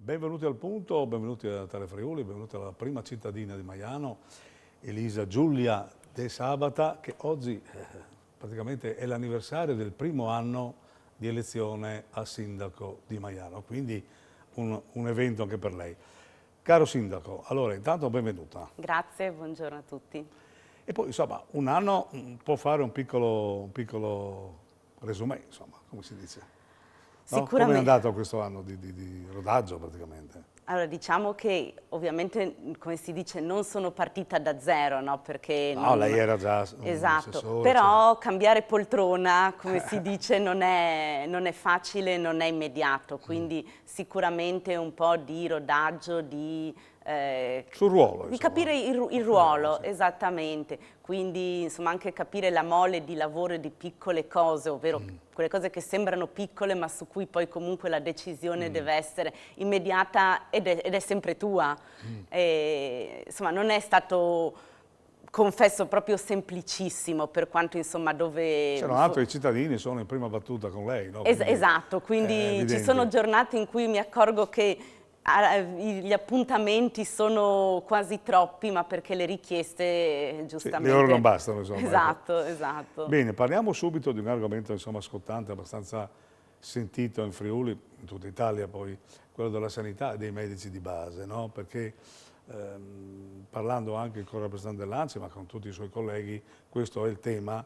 Benvenuti al punto, benvenuti a Tele Friuli, benvenuti alla prima cittadina di Maiano, Elisa Giulia De Sabata, che oggi praticamente è l'anniversario del primo anno di elezione a sindaco di Maiano, quindi un evento anche per lei. Caro sindaco, allora intanto benvenuta. Grazie, buongiorno a tutti. E poi insomma un anno può fare un piccolo resumé, insomma, come si dice. No? Come è andato questo anno di rodaggio praticamente? Allora, diciamo che ovviamente, come si dice, non sono partita da zero, no? Perché No, lei era già un esatto, assessore. però cioè, cambiare poltrona, come si dice, non è facile, non è immediato, quindi sicuramente un po' di rodaggio, sul ruolo, di capire il ruolo, sì. Esattamente, quindi insomma anche capire la mole di lavoro e di piccole cose, ovvero quelle cose che sembrano piccole ma su cui poi comunque la decisione deve essere immediata ed è sempre tua. E, insomma non è stato, confesso, proprio semplicissimo per quanto insomma dove... C'erano altri cittadini, sono in prima battuta con lei, no? Esatto, quindi ci sono giornate in cui mi accorgo che gli appuntamenti sono quasi troppi, ma perché le richieste giustamente... Sì, le ore non bastano, insomma. Esatto, ecco. esatto. Bene, parliamo subito di un argomento insomma scottante, abbastanza sentito in Friuli, in tutta Italia poi, quello della sanità e dei medici di base, no? Perché parlando anche con il rappresentante dell'ANCI, ma con tutti i suoi colleghi, questo è il tema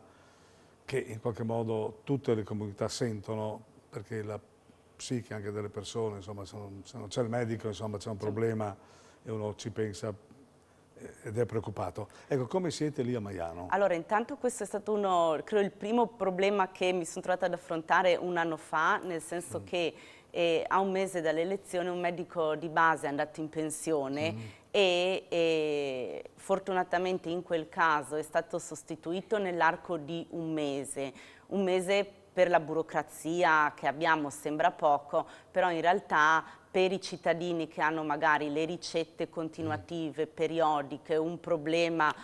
che in qualche modo tutte le comunità sentono, perché la psiche anche delle persone, insomma, se non c'è il medico, insomma, c'è un problema e uno ci pensa ed è preoccupato. Ecco, come siete lì a Maiano? Allora, intanto questo è stato credo il primo problema che mi sono trovata ad affrontare un anno fa, nel senso che a un mese dalle elezioni un medico di base è andato in pensione e fortunatamente in quel caso è stato sostituito nell'arco di un mese. Un mese per la burocrazia che abbiamo sembra poco, però in realtà per i cittadini che hanno magari le ricette continuative, periodiche, un problema,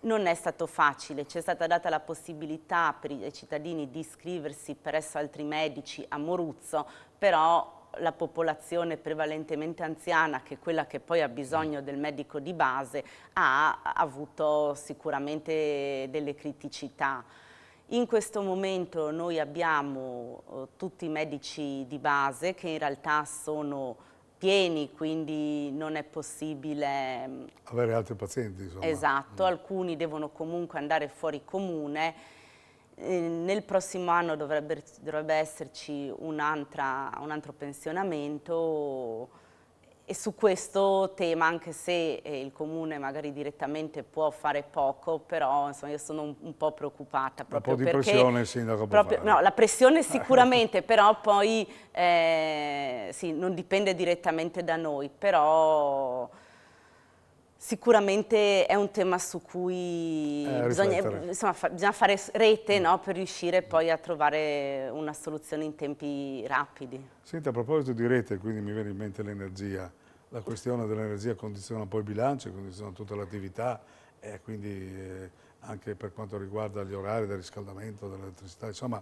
non è stato facile. C'è stata data la possibilità per i cittadini di iscriversi presso altri medici a Moruzzo, però la popolazione prevalentemente anziana, che è quella che poi ha bisogno del medico di base, ha avuto sicuramente delle criticità. In questo momento noi abbiamo tutti i medici di base che in realtà sono pieni, quindi non è possibile avere altri pazienti, insomma. Esatto, alcuni devono comunque andare fuori comune. Nel prossimo anno dovrebbe esserci un altro pensionamento. E su questo tema, anche se il comune magari direttamente può fare poco, però insomma, io sono un po' preoccupata proprio un po' di perché... pressione il sindaco può fare. No, la pressione sicuramente, però poi sì, non dipende direttamente da noi, però sicuramente è un tema su cui bisogna fare rete, no, per riuscire poi a trovare una soluzione in tempi rapidi. Senti, a proposito di rete, quindi mi viene in mente l'energia. La questione dell'energia condiziona poi i bilanci, condiziona tutta l'attività e quindi anche per quanto riguarda gli orari del riscaldamento, dell'elettricità, insomma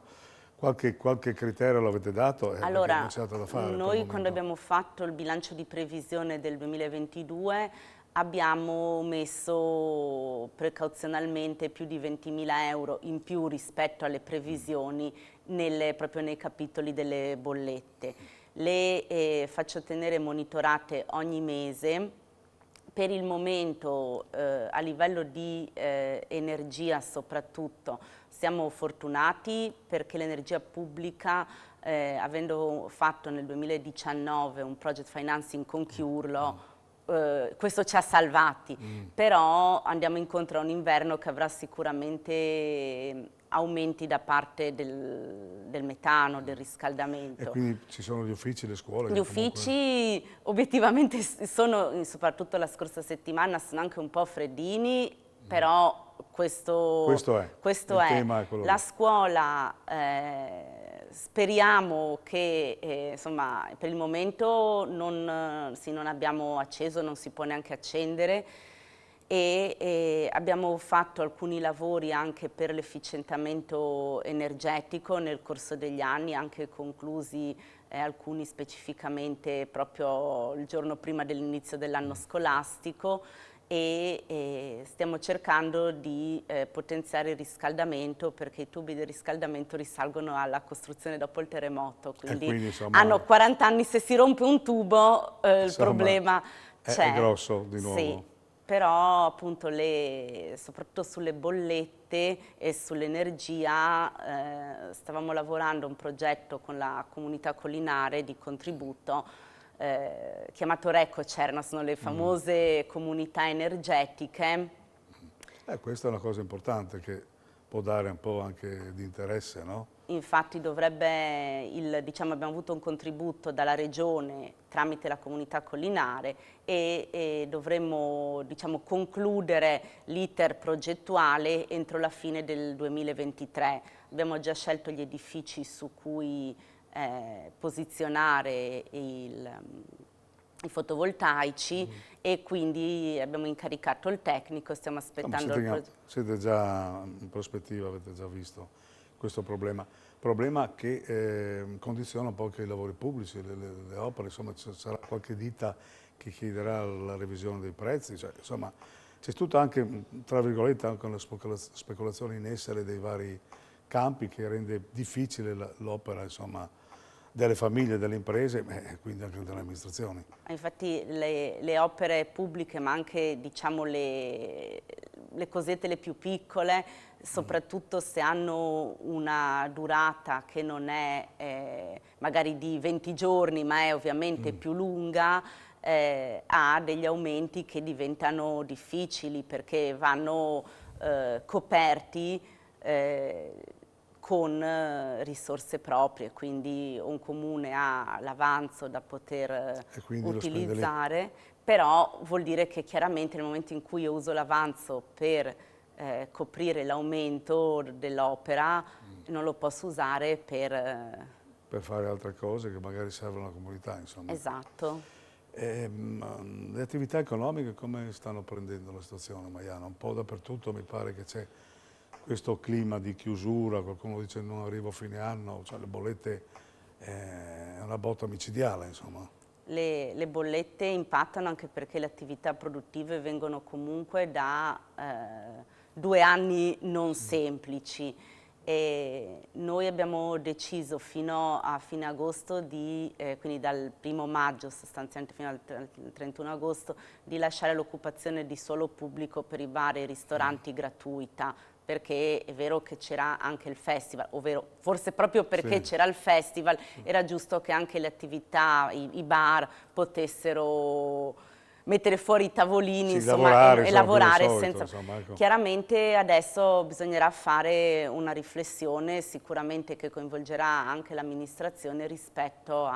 qualche criterio l'avete dato? Allora, non c'è altro da fare noi quando abbiamo fatto il bilancio di previsione del 2022 abbiamo messo precauzionalmente più di 20.000 euro in più rispetto alle previsioni proprio nei capitoli delle bollette. Le faccio tenere monitorate ogni mese. Per il momento a livello di energia soprattutto siamo fortunati perché l'energia pubblica, avendo fatto nel 2019 un project financing con Chiurlo, questo ci ha salvati, però andiamo incontro a un inverno che avrà sicuramente aumenti da parte del metano, del riscaldamento. E quindi ci sono gli uffici, le scuole? Gli uffici obiettivamente sono, soprattutto la scorsa settimana, sono anche un po' freddini, però questo è. Tema è quello la scuola speriamo che insomma, per il momento non abbiamo acceso, non si può neanche accendere e abbiamo fatto alcuni lavori anche per l'efficientamento energetico nel corso degli anni, anche conclusi alcuni specificamente proprio il giorno prima dell'inizio dell'anno scolastico, e stiamo cercando di potenziare il riscaldamento, perché i tubi di riscaldamento risalgono alla costruzione dopo il terremoto, quindi insomma, hanno 40 anni, se si rompe un tubo il problema c'è. È grosso di nuovo. Sì, però appunto soprattutto sulle bollette e sull'energia stavamo lavorando a un progetto con la comunità collinare di contributo chiamato Recocerna, sono le famose comunità energetiche. Questa è una cosa importante che può dare un po' anche di interesse, no? Infatti diciamo, abbiamo avuto un contributo dalla regione tramite la comunità collinare e dovremmo, diciamo, concludere l'iter progettuale entro la fine del 2023. Abbiamo già scelto gli edifici su cui posizionare i fotovoltaici e quindi abbiamo incaricato il tecnico, stiamo aspettando il progetto. Siete già in prospettiva, avete già visto questo problema che condiziona un po' anche i lavori pubblici, le opere, insomma sarà qualche ditta che chiederà la revisione dei prezzi, cioè, insomma c'è tutto anche, tra virgolette, anche una speculazione in essere dei vari campi che rende difficile l'opera, insomma, delle famiglie, delle imprese e quindi anche delle amministrazioni. Infatti le opere pubbliche, ma anche, diciamo, le cosette le più piccole, soprattutto se hanno una durata che non è magari di 20 giorni, ma è ovviamente più lunga, ha degli aumenti che diventano difficili perché vanno coperti con risorse proprie, quindi un comune ha l'avanzo da poter utilizzare, però vuol dire che chiaramente nel momento in cui io uso l'avanzo per coprire l'aumento dell'opera, non lo posso usare per fare altre cose che magari servono alla comunità, insomma. Esatto. Le attività economiche come stanno prendendo la situazione a Maiano? Un po' dappertutto mi pare che c'è questo clima di chiusura, qualcuno dice non arrivo a fine anno, cioè le bollette è una botta micidiale, insomma. Le bollette impattano anche perché le attività produttive vengono comunque da 2 anni non semplici e noi abbiamo deciso fino a fine agosto, quindi dal 1° maggio sostanzialmente fino al 31 agosto, di lasciare l'occupazione di solo pubblico per i bar e ristoranti gratuita, perché è vero che c'era anche il festival, ovvero forse proprio perché c'era il festival era giusto che anche le attività, i bar potessero mettere fuori i tavolini, insomma, e lavorare senza... Insomma, ecco. Chiaramente adesso bisognerà fare una riflessione sicuramente che coinvolgerà anche l'amministrazione rispetto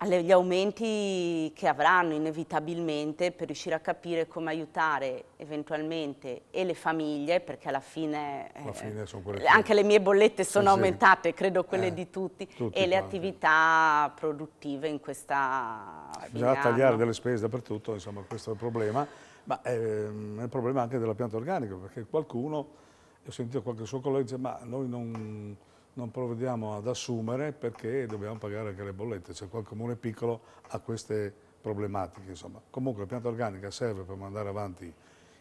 agli aumenti che avranno inevitabilmente per riuscire a capire come aiutare eventualmente e le famiglie, perché alla fine sono quelle anche le mie bollette sono aumentate, credo quelle di tutti e le attività produttive in questa bisogna tagliare delle spese dappertutto, insomma questo è il problema, ma è il problema anche della pianta organica, perché qualcuno, ho sentito qualche suo collega dice ma noi non provvediamo ad assumere perché dobbiamo pagare anche le bollette, cioè quel comune piccolo ha queste problematiche, insomma. Comunque la pianta organica serve per mandare avanti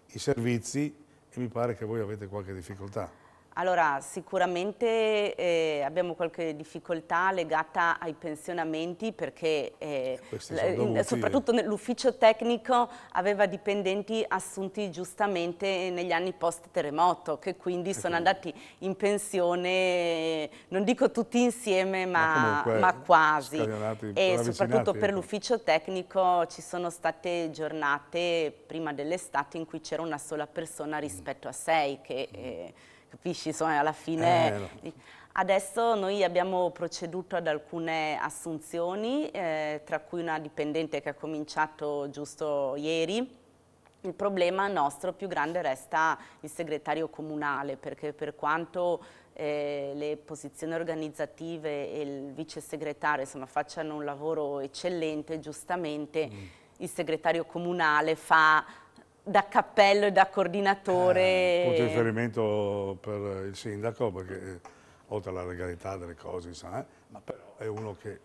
i servizi e mi pare che voi avete qualche difficoltà. Allora, sicuramente abbiamo qualche difficoltà legata ai pensionamenti perché soprattutto l'ufficio tecnico aveva dipendenti assunti giustamente negli anni post-terremoto che quindi sono andati in pensione, non dico tutti insieme, ma quasi. E soprattutto per l'ufficio tecnico ci sono state giornate prima dell'estate in cui c'era una sola persona rispetto a 6 che... Capisci, insomma, alla fine... Adesso noi abbiamo proceduto ad alcune assunzioni, tra cui una dipendente che ha cominciato giusto ieri. Il problema nostro più grande resta il segretario comunale, perché per quanto le posizioni organizzative e il vice segretario insomma, facciano un lavoro eccellente, giustamente il segretario comunale fa da cappello e da coordinatore. Punto di riferimento per il sindaco, perché oltre alla legalità delle cose, ma però è uno che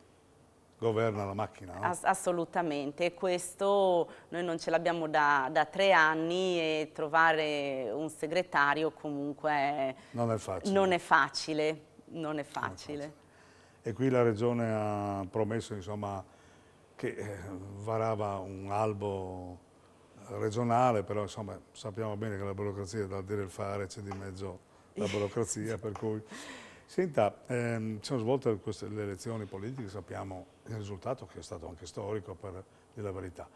governa la macchina, no? Assolutamente, e questo noi non ce l'abbiamo da 3 anni e trovare un segretario comunque Non è facile. non è facile, non è Non è facile. E qui la Regione ha promesso, insomma, che varava un albo regionale, però insomma sappiamo bene che la burocrazia dal dire il fare c'è di mezzo la burocrazia, per cui... Senta, si sono svolte le elezioni politiche, sappiamo il risultato che è stato anche storico, per dire la verità.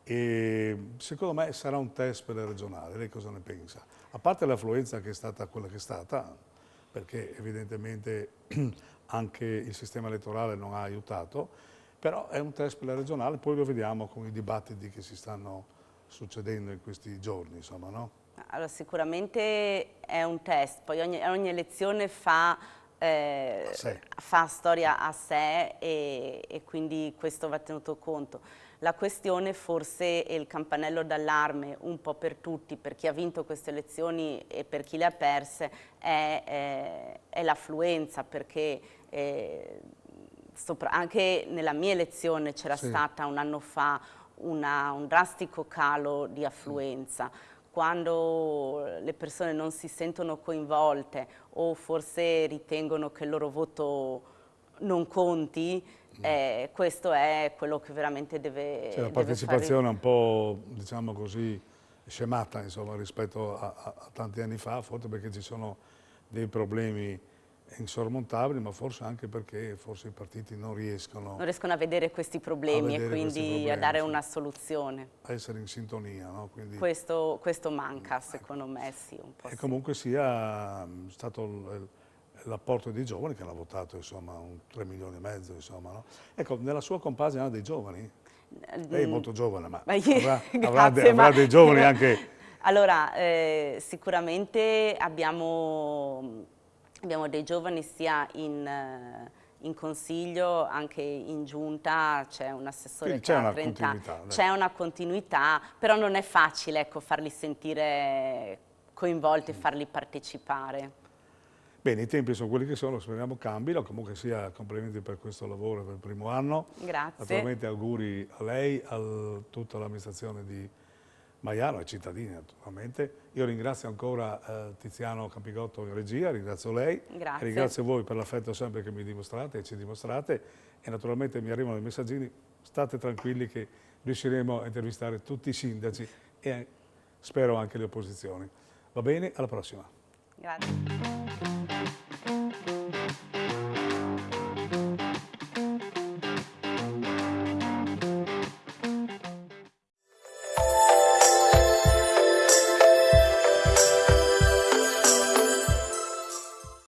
E secondo me sarà un test per le regionali, lei cosa ne pensa? A parte l'affluenza che è stata quella che è stata, perché evidentemente anche il sistema elettorale non ha aiutato, però è un test per la regionale, poi lo vediamo con i dibattiti che si stanno succedendo in questi giorni, insomma, no? Allora, sicuramente è un test, poi ogni elezione fa storia a sé e quindi questo va tenuto conto. La questione forse è il campanello d'allarme un po' per tutti, per chi ha vinto queste elezioni e per chi le ha perse, è l'affluenza, perché anche nella mia elezione c'era stata un anno fa un drastico calo di affluenza. Quando le persone non si sentono coinvolte o forse ritengono che il loro voto non conti, questo è quello che veramente Cioè la deve partecipazione fare. è un po', diciamo così, scemata, insomma, rispetto a tanti anni fa, forse perché ci sono dei problemi insormontabili, ma forse anche perché forse i partiti non riescono Non riescono a vedere questi a problemi e vedere questi quindi a problemi, dare sì, una soluzione. a essere in sintonia, no? Quindi, Questo manca, secondo me, sì, un po' e sì. comunque sia stato l'apporto dei giovani che hanno votato, insomma, 3 milioni e mezzo, insomma, no? Ecco, nella sua compagine hanno dei giovani? Lei è molto giovane, ma Grazie, avrà dei giovani anche... allora, sicuramente abbiamo dei giovani sia in consiglio, anche in giunta, c'è un assessore Quindi che c'è ha una 30 anni, continuità. c'è una continuità, però non è facile, ecco, farli sentire coinvolti e farli partecipare. Bene, i tempi sono quelli che sono, speriamo cambino, comunque sia complimenti per questo lavoro, per il primo anno. Grazie. Naturalmente auguri a lei, a tutta l'amministrazione di Maiano, ai cittadini naturalmente. Io ringrazio ancora Tiziano Campigotto in regia, ringrazio lei, Grazie. ringrazio voi per l'affetto sempre che mi dimostrate e ci dimostrate e naturalmente mi arrivano i messaggini, state tranquilli che riusciremo a intervistare tutti i sindaci e spero anche le opposizioni. Va bene? Alla prossima. Grazie.